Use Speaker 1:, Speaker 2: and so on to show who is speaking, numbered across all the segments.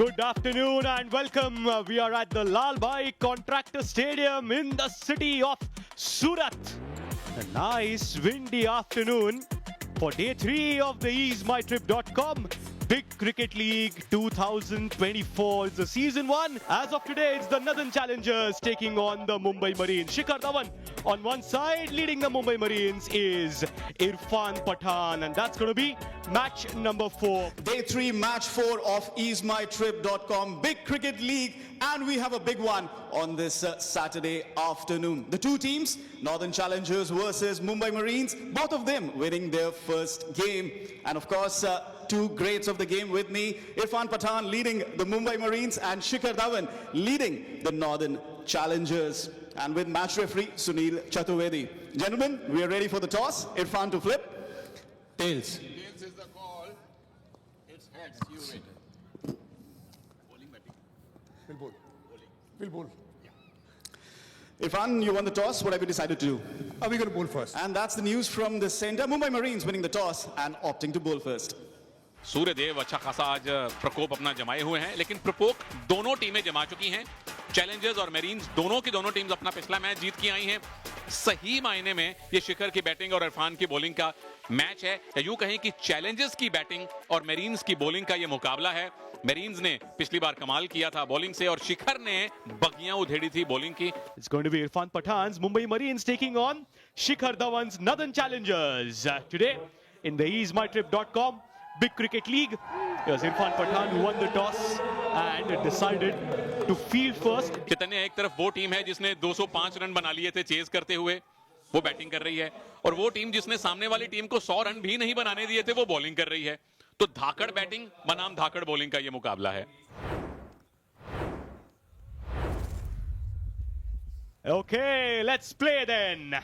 Speaker 1: Good afternoon and welcome. We are at the Lal Bhai Contractor Stadium in the city of Surat. A nice windy afternoon for day 3 of the easemytrip.com Big Cricket League 2024. It's the season 1. As of today, it's the Northern Challengers taking on the Mumbai Marines. Shikhar Dhawan on one side, leading the Mumbai Marines is Irfan Pathan, and that's going to be match number 4.
Speaker 2: Day 3, match 4 of easemytrip.com Big Cricket League, and we have a big one on this Saturday afternoon. The two teams, Northern Challengers versus Mumbai Marines, both of them winning their first game. And of course, two greats of the game with me, Irfan Pathan leading the Mumbai Marines and Shikhar Dhawan leading the Northern Challengers. And with match referee Sunil Chaturvedi. Gentlemen, we are ready for the toss. Irfan to flip. Tails.
Speaker 3: Tails is the call. It's heads. You wait. Bowling, batting.
Speaker 4: Will bowl. Will bowl.
Speaker 2: Irfan, you won the toss. What have you decided to do?
Speaker 4: Are we going to bowl first?
Speaker 2: And that's the news from the center. Mumbai Marines winning the toss and opting to bowl first.
Speaker 5: Suryadev अच्छा खासा आज प्रकोप अपना जमाए हुए हैं, लेकिन प्रकोप दोनों टीमें जमा चुकी हैं। चैलेंजर्स और मेरीन्स दोनों की दोनों टीम्स अपना पिछला मैच जीत के आई हैं। सही मायने में ये शिखर की बैटिंग और इरफान की बॉलिंग का मैच है, या यूं कहें कि चैलेंजर्स की बैटिंग और मेरीन्स की बॉलिंग का ये मुकाबला है। मेरीन्स ने पिछली बार कमाल किया था बॉलिंग से और शिखर ने बगियां उधेड़ी थी बॉलिंग की।
Speaker 1: It's going to be Irfan Pathan's Mumbai Marines taking on Shikhar Dhawan's Northern Challengers. Today in the easemytrip.com Big Cricket League, it was Irfan Pathan who won the toss and decided to field first.
Speaker 5: चैतन्य, एक तरफ वो team है जिसने 205 run बना लिए थे chase करते हुए, वो बैटिंग कर रही है, और वो टीम जिसने सामने वाली टीम को 100 रन भी नहीं बनाने दिए थे, वो बॉलिंग कर रही है। तो धाकड़ बैटिंग बनाम धाकड़ बॉलिंग का ये मुकाबला है।
Speaker 1: Okay, let's play then.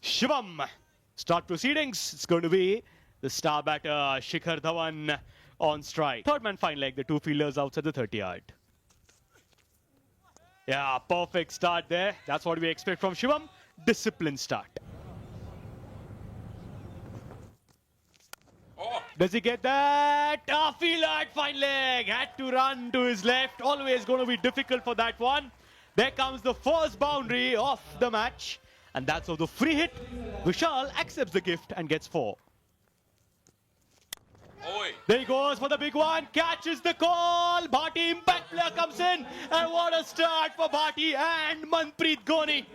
Speaker 1: Shivam, start proceedings. It's going to be the star batter Shikhar Dhawan on strike. Third man fine leg, the two fielders outside the 30-yard. Yeah, perfect start there. That's what we expect from Shivam. Disciplined start. Does he get that? Fielder at fine leg. Had to run to his left. Always going to be difficult for that one. There comes the first boundary of the match. And that's of the free hit. Vishal accepts the gift and gets 4. There he goes for the big one. Catches the call. Bhati impact player comes in. And what a start for Bhati and Manpreet Goni.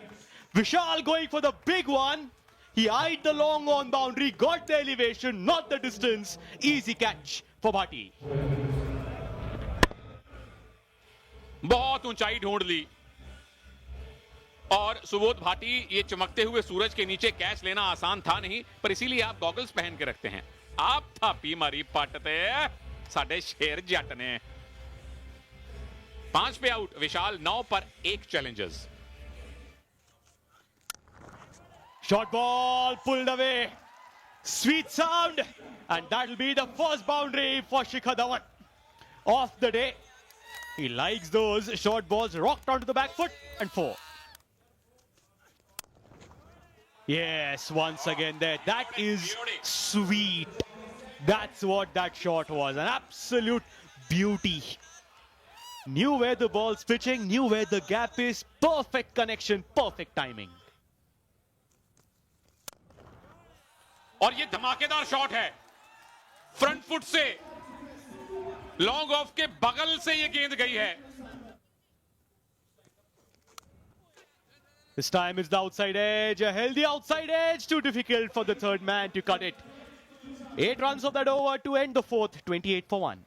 Speaker 1: Vishal going for the big one. He eyed the long on boundary, got the elevation, not the distance. Easy catch for Bhati.
Speaker 5: बहुत ऊंचाई ढूंढ ली और सुबोध भाटी, ये चमकते हुए सूरज के नीचे catch लेना आसान था नहीं, पर इसीलिए आप गॉगल्स पहन के रखते हैं। आप थापी मारी पटते साडे शेर जट ने। 5 पे आउट, विशाल 9 पर 1 Challengers.
Speaker 1: Short ball pulled away. Sweet sound. And that'll be the first boundary for Shikhar Dhawan of the day. He likes those short balls rocked onto the back foot and 4. Yes, once again there. That is sweet. That's what that shot was. An absolute beauty. Knew where the ball's pitching, knew where the gap is. Perfect connection, perfect timing.
Speaker 5: और ये धमाकेदार shot है, front foot से long off के बगल से ये गेंद गई है।
Speaker 1: This time it's the outside edge, a healthy outside edge, too difficult for the third man to cut it. 8 runs of that over to end the 4th, 28 for 1.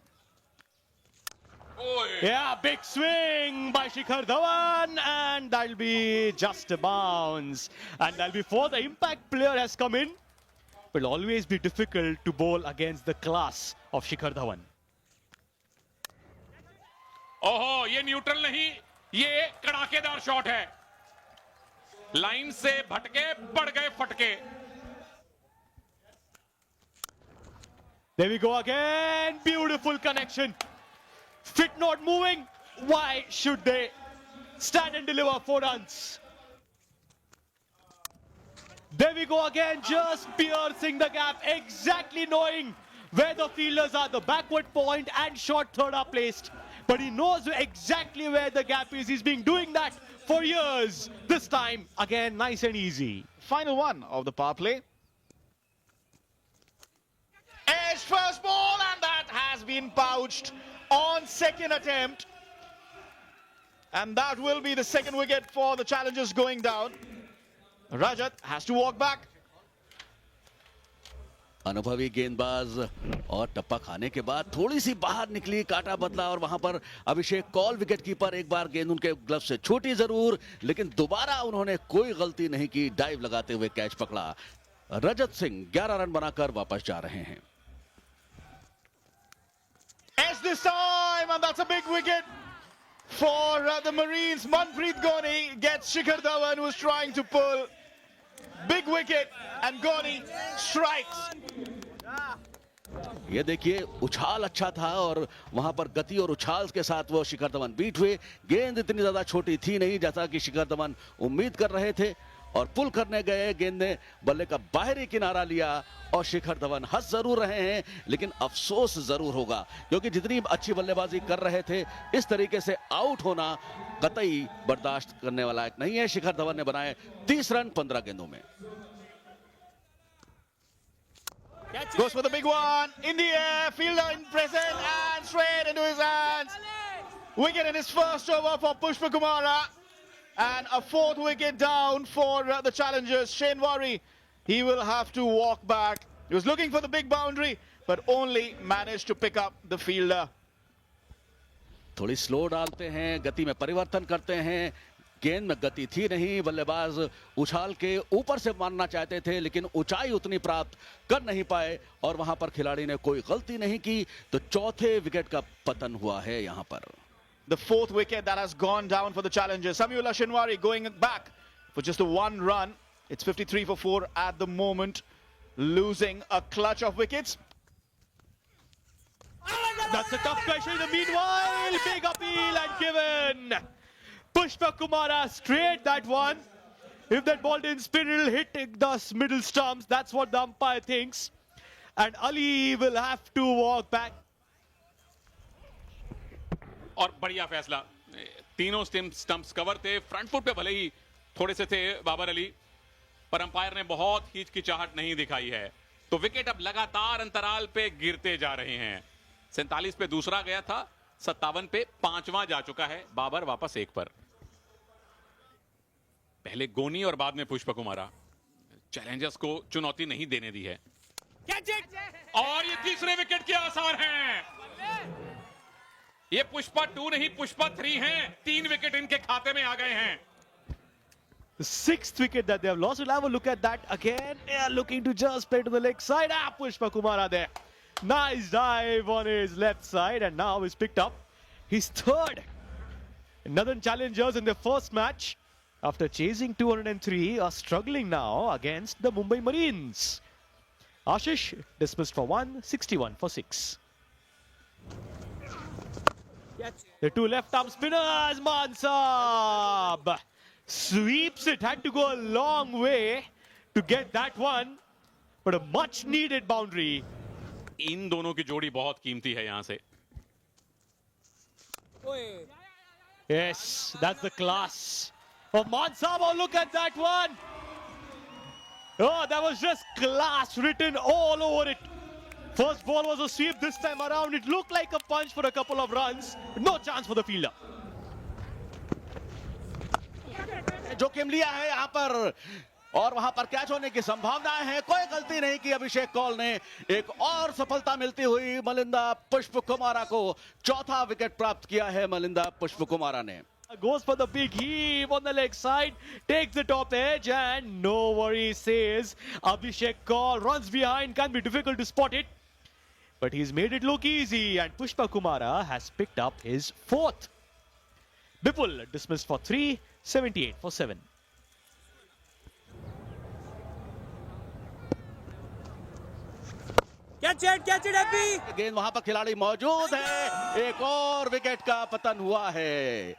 Speaker 1: Yeah, big swing by Shikhar Dhawan, and that'll be just a bounce. And that'll be 4. The impact player has come in. Will always be difficult to bowl against the class of Shikhar Dhawan.
Speaker 5: ओहो, ये neutral नहीं, ये कड़ाकेदार shot है। Line से भटके, पड़ गए फटके।
Speaker 1: There we go again. Beautiful connection. Fit not moving. Why should they stand and deliver 4 runs? There we go again, just piercing the gap, exactly knowing where the fielders are. The backward point and short third are placed. but he knows exactly where the gap is. He's been doing that for years. This time, again, nice and easy.
Speaker 6: Final one of the power play. Edge first ball, and that has been pouched on second attempt. And that will be the second wicket for the challengers going down. Rajat has to walk back.
Speaker 7: अनुभवी गेंदबाज और टप्पा खाने के बाद थोड़ी सी बाहर निकली, काटा बदला और वहां पर अभिषेक कौल विकेट कीपर, एक बार गेंद उनके ग्लव से छूटी जरूर, लेकिन दोबारा उन्होंने कोई गलती नहीं की, डाइव लगाते हुए कैच पकड़ा। रजत सिंह 11 रन बनाकर वापस जा रहे हैं।
Speaker 6: As this time, and that's a big wicket for the Marines. Manpreet Goni gets Shikhar Dhawan, who is trying to pull. Big wicket, and Goni strikes.
Speaker 7: ये देखिए, उछाल अच्छा था और वहां पर गति और उछाल के साथ वो शिखर धवन बीट हुए। गेंद इतनी ज्यादा छोटी थी नहीं जैसा कि शिखर धवन उम्मीद कर रहे थे, और पुल करने गए, गेंद ने बल्ले का बाहरी किनारा लिया और शिखर धवन हंस जरूर रहे हैं, लेकिन अफसोस जरूर होगा क्योंकि जितनी अच्छी बल्लेबाजी कर रहे थे, इस तरीके से आउट होना कतई बर्दाश्त करने वाला नहीं है। शिखर धवन ने बनाए 30 रन 15 गेंदों में।
Speaker 6: Goes for the big one in the air, fielder in present and straight into his hands. Wicket in his first over for Pushpa Kumara, and a fourth wicket down for the challengers. Shane Warre, he will have to walk back. He was looking for the big boundary, but only managed to pick up the fielder.
Speaker 7: थोड़ी slow डालते हैं, गति में परिवर्तन करते हैं। गेंद में गति थी नहीं, बल्लेबाज उछाल के ऊपर से मारना चाहते थे, लेकिन ऊंचाई उतनी प्राप्त कर नहीं पाए और वहां पर खिलाड़ी ने कोई गलती नहीं की, तो चौथे विकेट का पतन हुआ है यहां पर।
Speaker 6: The fourth wicket that has gone down for the challengers. Samuel Shinwari going back for just a 1 run. It's 53 for 4 at the moment, losing a clutch of wickets.
Speaker 1: That's a tough question. In the meanwhile, big appeal and given. Pushpa Kumara straight that one. If that ball didn't spin, it'll hit the middle stumps. That's what the umpire thinks. And Ali will have to walk back.
Speaker 5: और बढ़िया फैसला, तीनों stumps cover थे, front foot पे भले ही थोड़े से थे बाबर अली, पर अंपायर ने बहुत हिचकिचाहट नहीं दिखाई है। तो विकेट अब लगातार अंतराल पे गिरते जा रहे हैं। 47 पे दूसरा गया था, 57 पे पांचवां जा चुका है। बाबर वापस 1 पर। पहले गोनी और बाद में पुष्पा कुमारा। चैलेंजर्स को चुनौती नहीं देने दी है। और ये तीसरे विकेट के आसार हैं। ये पुष्पा 2 नहीं, पुष्पा 3 हैं। 3 विकेट इनके खाते में आ गए हैं।
Speaker 1: The 6th wicket that they have lost. We'll have a look at that again. They are looking to just play to the leg side. Pushpa Kumara there. Nice dive on his left side, and now he's picked up his third. Northern Challengers in their first match, after chasing 203, are struggling now against the Mumbai Marines. Ashish dismissed for 1, 61 for 6. The two left-arm spinners, Mansab sweeps it. Had to go a long way to get that one, but a much-needed boundary.
Speaker 5: इन दोनों की जोड़ी बहुत कीमती है यहां से।
Speaker 1: Yes, that's the class of Mansab. Oh, look at that one. Oh, that was just class written all over it. First ball was a sweep. This time around, it looked like a punch for a couple of runs. No chance for the fielder.
Speaker 7: जोखिम लिया है यहां पर और वहां पर catch होने की संभावनाएं हैं। कोई गलती नहीं की अभिषेक कौल ने। एक और सफलता मिलती हुई मलिंदा पुष्प कुमारा को। चौथा विकेट प्राप्त किया है मलिंदा पुष्प कुमारा ने।
Speaker 1: Goes for the big heave on the leg side, takes the top edge, and no worry, says Abhishek Kaul. Runs behind, can be difficult to spot it, but he's made it look easy, and Pushpa Kumara has picked up his 4th. Bipul dismissed for 3, 78 for 7.
Speaker 8: Catch it, Happy!
Speaker 7: गेंद वहां पर खिलाड़ी मौजूद है। एक और wicket का पतन हुआ है।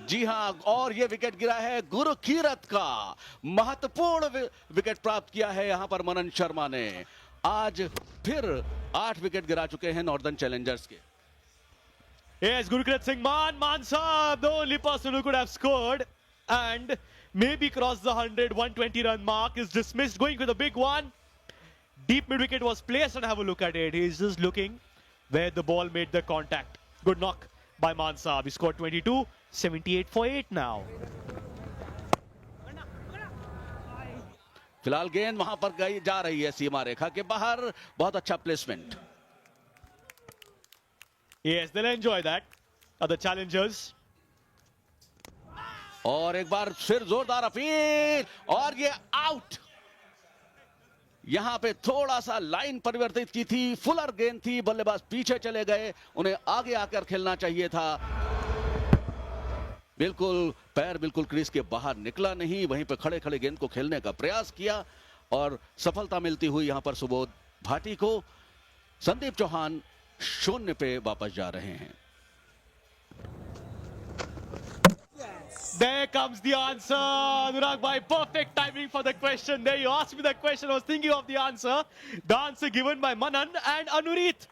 Speaker 7: जी हां, और ये विकेट गिरा है गुरकीरत का। महत्वपूर्ण विकेट प्राप्त किया है यहां पर मनन शर्मा ने। आज फिर 8 विकेट गिरा चुके हैं नॉर्दर्न चैलेंजर्स के।
Speaker 1: Yes, Gurpreet Singh Man Saab, the only person who could have scored and maybe crossed the 120 run mark, is dismissed, going with a big one. Deep mid wicket was placed, and have a look at it. He's just looking where the ball made the contact. Good knock by Man Saab. He scored 22, 78 for 8 now.
Speaker 7: फिलहाल गेंद वहां पर गई जा रही है सीमा रेखा के बाहर. बहुत अच्छा placement.
Speaker 1: Yes, they'll enjoy that. Other challengers.
Speaker 7: और एक बार फिर जोरदार अपील और ये आउट. यहां पे थोड़ा सा लाइन परिवर्तित की थी. फुलर गेंद थी. बल्लेबाज पीछे चले गए. उन्हें आगे आकर खेलना चाहिए था. बिल्कुल पैर बिल्कुल क्रीज के बाहर निकला नहीं. वहीं पे खड़े खड़े गेंद को खेलने का प्रयास किया और सफलता मिलती हुई यहां पर सुबोध भाटी को. संदीप चौहान 0 पे वापस जा रहे हैं.
Speaker 1: There comes the answer, Anurag bhai. Perfect timing for the question. There you asked me the question. I was thinking of the answer. The answer given by Manan, and Anurit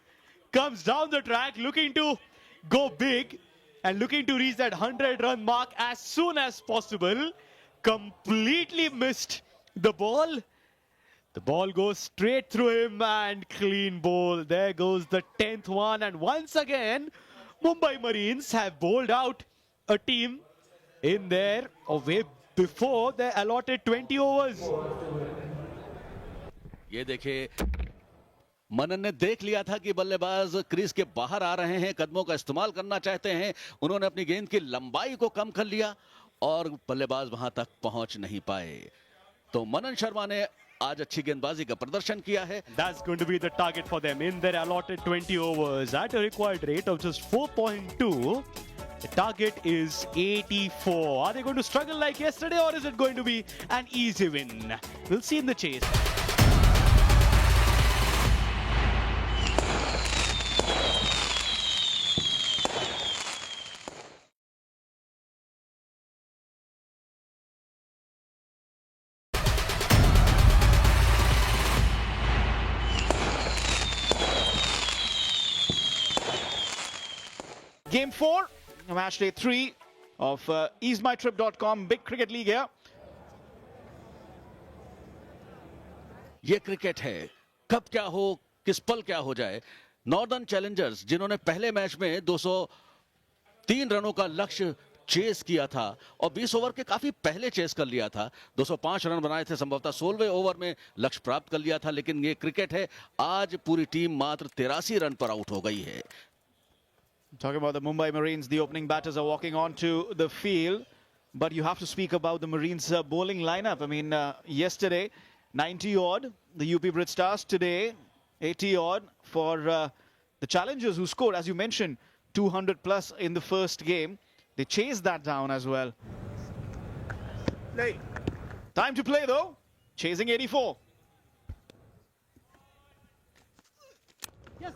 Speaker 1: comes down the track looking to go big and looking to reach that 100-run mark as soon as possible. Completely missed the ball. The ball goes straight through him and clean bowl. There goes the 10th one. And once again, Mumbai Marines have bowled out a team in there way before their allotted 20 overs.
Speaker 7: ये देखिए, मनन ने देख लिया था कि बल्लेबाज crease के बाहर आ रहे हैं, कदमों का इस्तेमाल करना चाहते हैं. उन्होंने अपनी गेंद की लंबाई को कम कर लिया और बल्लेबाज वहां तक पहुंच नहीं पाए. तो मनन शर्मा ने आज अच्छी गेंदबाजी का प्रदर्शन किया है.
Speaker 1: That's going to be the target for them in their allotted 20 overs at a required rate of just 4.2. The target is 84. Are they going to struggle like yesterday, or is it going to be an easy win? We'll see in the chase.
Speaker 6: Game 4, match day 3 of easemytrip.com Big Cricket League here.
Speaker 7: ये cricket है. कब क्या हो, किस पल क्या हो जाए. नॉर्दर्न चैलेंजर्स जिन्होंने पहले मैच में 203 रनों का लक्ष्य चेस किया था और 20 ओवर के काफी पहले चेस कर लिया था. 205 रन बनाए थे. संभवतः 16वें ओवर में लक्ष्य प्राप्त कर लिया था. लेकिन ये क्रिकेट है. आज पूरी टीम मात्र 83 रन पर आउट हो गई है.
Speaker 6: Talking about the Mumbai Marines, the opening batters are walking onto the field, but you have to speak about the Marines bowling lineup. I mean, yesterday 90 odd, the UP Brit Stars. Today 80 odd for the challengers who scored, as you mentioned, 200 plus in the first game. They chased that down as well. Time to play though. Chasing 84.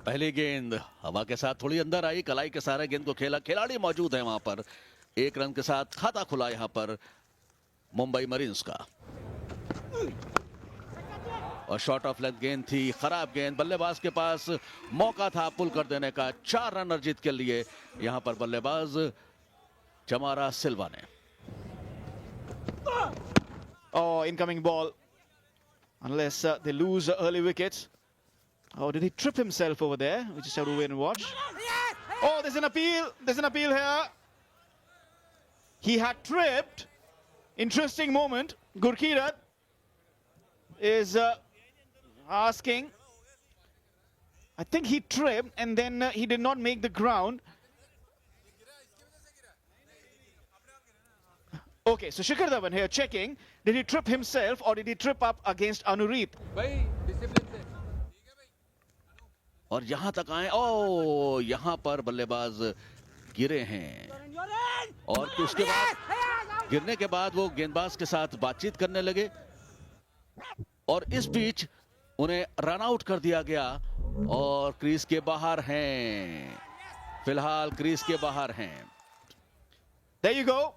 Speaker 7: पहली गेंद हवा के साथ थोड़ी अंदर आई. कलाई के सारे गेंद को खेला. खिलाड़ी मौजूद है वहां पर. 1 रन के साथ खाता खुला यहां पर मुंबई मरीन्स का. और शॉर्ट ऑफ लेंथ गेंद थी. खराब गेंद. बल्लेबाज के पास मौका था पुल कर देने का. 4 रन अर्जित के लिए यहां पर बल्लेबाज चमारा सिल्वा ने.
Speaker 6: Oh, incoming ball. Unless they lose early wickets. Oh, did he trip himself over there? We just have to wait and watch. Oh, there's an appeal. There's an appeal here. He had tripped. Interesting moment. Gurkirat is asking. I think he tripped and then he did not make the ground. Okay, so Shikhar Dhawan here checking. Did he trip himself or did he trip up against Anureep?
Speaker 7: और यहां तक आए. ओ, यहां पर बल्लेबाज गिरे हैं और उसके बाद गिरने के बाद वो गेंदबाज के साथ बातचीत करने लगे और इस बीच उन्हें रन आउट कर दिया गया और क्रीज के बाहर हैं. फिलहाल क्रीज के बाहर हैं.
Speaker 6: There you go.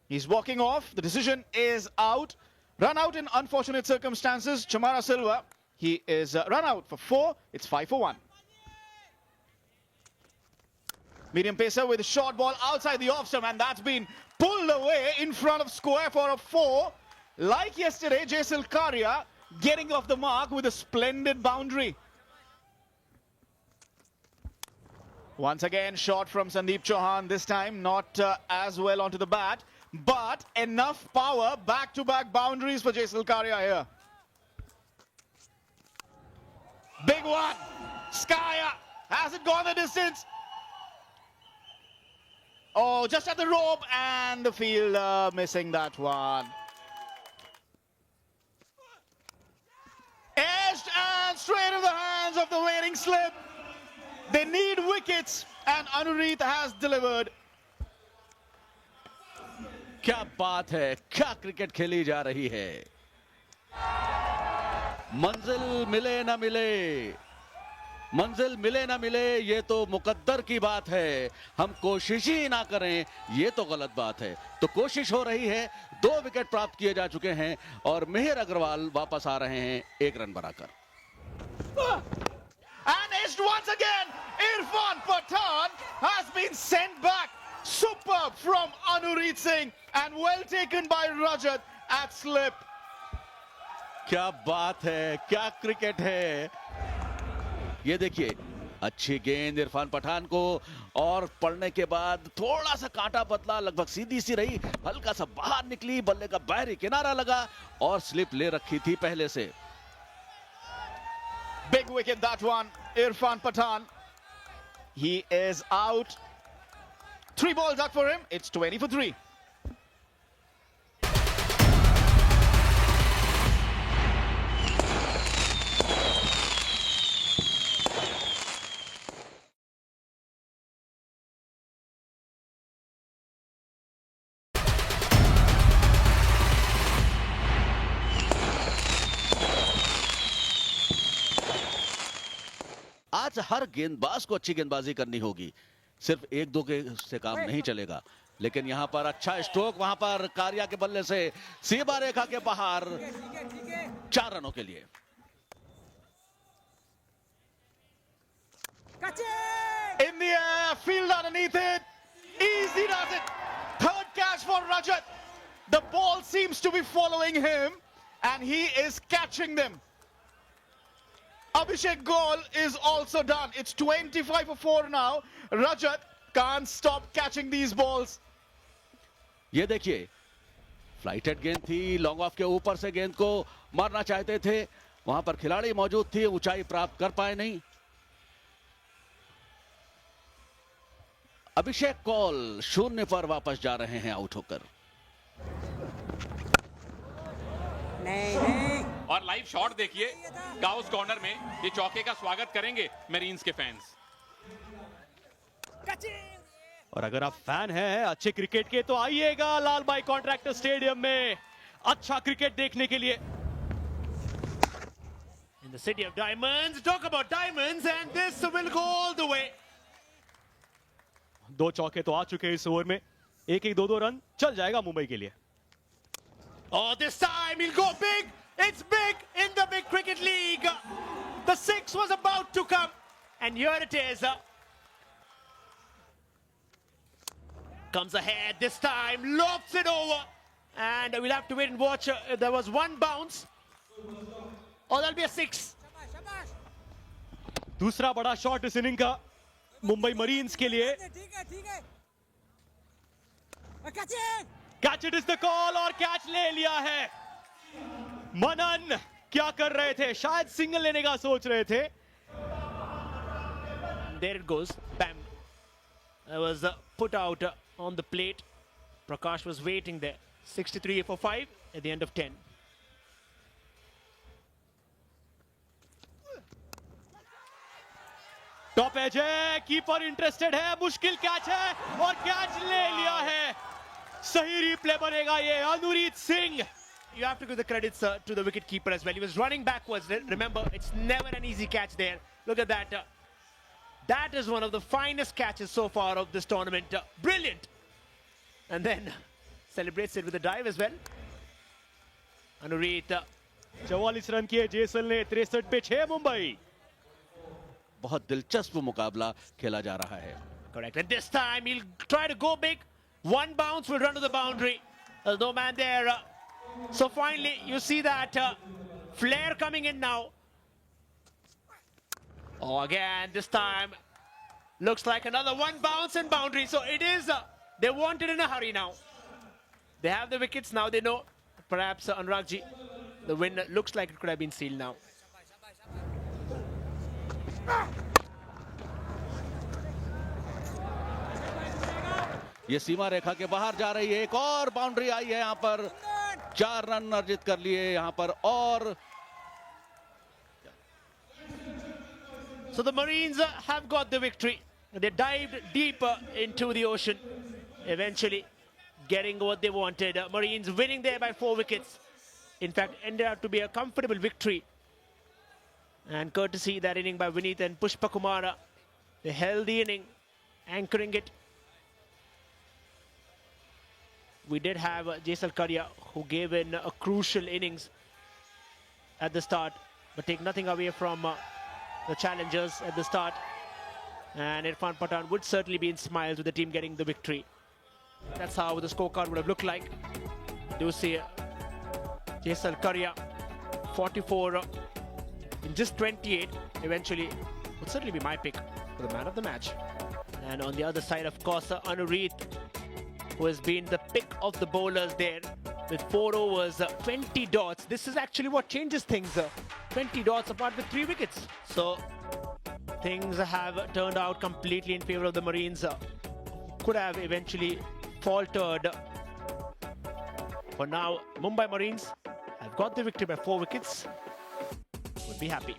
Speaker 6: He's walking off. The decision is out. Run out in unfortunate circumstances. Chamara Silva, he is run out for 4. It's 5 for 1. Medium pacer with a short ball outside the off stump, and that's been pulled away in front of square for a 4. Like yesterday, Jaisal Karia getting off the mark with a splendid boundary. Once again, shot from Sandeep Chauhan, this time not as well onto the bat, but enough power, back-to-back boundaries for Jaisal Karia here. Big one, Skaya, hasn't gone the distance. Oh, just at the rope, and the fielder missing that one. Edged and straight in the hands of the waiting slip. They need wickets, and Anureet has delivered.
Speaker 7: क्या बात है, क्या cricket खेली जा रही है। मंजिल मिले ना मिले, मंजिल मिले ना मिले, ये तो मुकद्दर की बात है। हम कोशिश ही ना करें, ये तो गलत बात है। तो कोशिश हो रही है, 2 विकेट प्राप्त किए जा चुके हैं और मेहर अग्रवाल वापस आ रहे हैं 1 रन बनाकर।
Speaker 6: And edged once again, Irfan Pathan has been sent back. Superb from Anureet Singh, and well taken by Rajat at slip.
Speaker 7: क्या बात है, क्या क्रिकेट है। ये देखिए, अच्छी गेंद इरफान पठान को, और पड़ने के बाद थोड़ा सा कांटा बदला, लगभग सीधी सी रही, हल्का सा बाहर निकली, बल्ले का बाहरी किनारा लगा और स्लिप ले रखी थी पहले से।
Speaker 6: Big wicket that one, Irfan Pathan. He is out. 3 balls up for him. It's 20 for 3.
Speaker 7: आज हर गेंदबाज को अच्छी गेंदबाजी करनी होगी, सिर्फ 1-2 के से काम नहीं चलेगा। लेकिन यहां पर अच्छा स्ट्रोक, वहां पर कारिया के बल्ले से सीमा रेखा के बाहर 4 रनों के लिए।
Speaker 6: In the air, field underneath it. Easy does it. 3rd catch for Rajat. The ball seems to be following him, and he is catching them. Abhishek Gol is also done. It's 25 for 4 now. Rajat can't stop catching these balls.
Speaker 7: ये देखिए, flighted गेंद थी, long off के ऊपर से गेंद को मारना चाहते थे, वहां पर खिलाड़ी मौजूद थी, ऊंचाई प्राप्त कर पाए नहीं। अभिषेक कौल 0 पर वापस जा रहे हैं आउट होकर।
Speaker 5: और लाइव शॉट देखिए, गाउस कॉर्नर में ये चौके का स्वागत करेंगे मेरीन्स के फैंस।
Speaker 1: और अगर आप फैन हैं अच्छे क्रिकेट के, तो आइएगा लाल भाई कॉन्ट्रैक्टर स्टेडियम में अच्छा क्रिकेट देखने के लिए।
Speaker 8: In the city of diamonds, talk about diamonds, and this will go all the way.
Speaker 1: 2 चौके तो आ चुके हैं इस ओवर में, 1-1, 2-2 रन चल जाएगा मुंबई के लिए।
Speaker 8: Oh, this time he'll go big. It's big in the big cricket league. The 6 was about to come, and here it is. Comes ahead this time, lofts it over, and we'll have to wait and watch. There was 1 bounce. Oh, that'll be a 6.
Speaker 1: दूसरा बड़ा shot इस inning का Mumbai marines के लिए। Catch it is the call, और catch ले लिया है। मनन क्या कर रहे थे, शायद सिंगल लेने का सोच रहे थे।
Speaker 8: There it goes, bam. That was put out on the plate. Prakash was waiting there. 63 for 5 at the end of 10.
Speaker 1: Top edge है, कीपर इंटरेस्टेड है, मुश्किल कैच है और कैच ले लिया है। सही रिप्ले बनेगा ये, अनुरीत Singh.
Speaker 8: You have to give the credits to the wicket keeper as well. He was running backwards. Remember, it's never an easy catch there. Look at that. That is one of the finest catches so far of this tournament. Brilliant. And then celebrates it with a dive as well. Anureet.
Speaker 1: 44 run किए जेसल ने, 63 पे 6 मुंबई।
Speaker 7: बहुत दिलचस्प मुकाबला खेला जा रहा है।
Speaker 8: Correct. And this time he'll try to go big. One bounce will run to the boundary. There's no man there. So finally, you see that flare coming in now. Oh, again, this time looks like another one bounce and boundary. So it is, they want it in a hurry now. They have the wickets now. They know perhaps Anuragji, the win looks like it could have been sealed now.
Speaker 7: ये सीमा रेखा के बाहर जा रही है, एक और boundary आई है यहाँ पर, 4 रन अर्जित कर लिए यहाँ पर और
Speaker 8: So the Marines have got the victory. They dived deeper into the ocean, eventually getting what they wanted. Marines winning there by 4 wickets. In fact, ended up to be a comfortable victory. And courtesy that inning by Vineet and Pushpa Kumara, they held the inning, anchoring it. We did have Jaisal Karya, who gave in a crucial innings at the start, but take nothing away from the challengers at the start. And Irfan Pathan would certainly be in smiles with the team getting the victory. That's how the scorecard would have looked like. Do see Jaisal Karya, 44 in just 28, eventually would certainly be my pick for the man of the match. And on the other side, of course, Anureet, who has been the pick of the bowlers there with 4 overs, 20 dots. This is actually what changes things. 20 dots apart with 3 wickets. So things have turned out completely in favor of the Marines. Could have eventually faltered. For now, Mumbai Marines have got the victory by 4 wickets. Would be happy.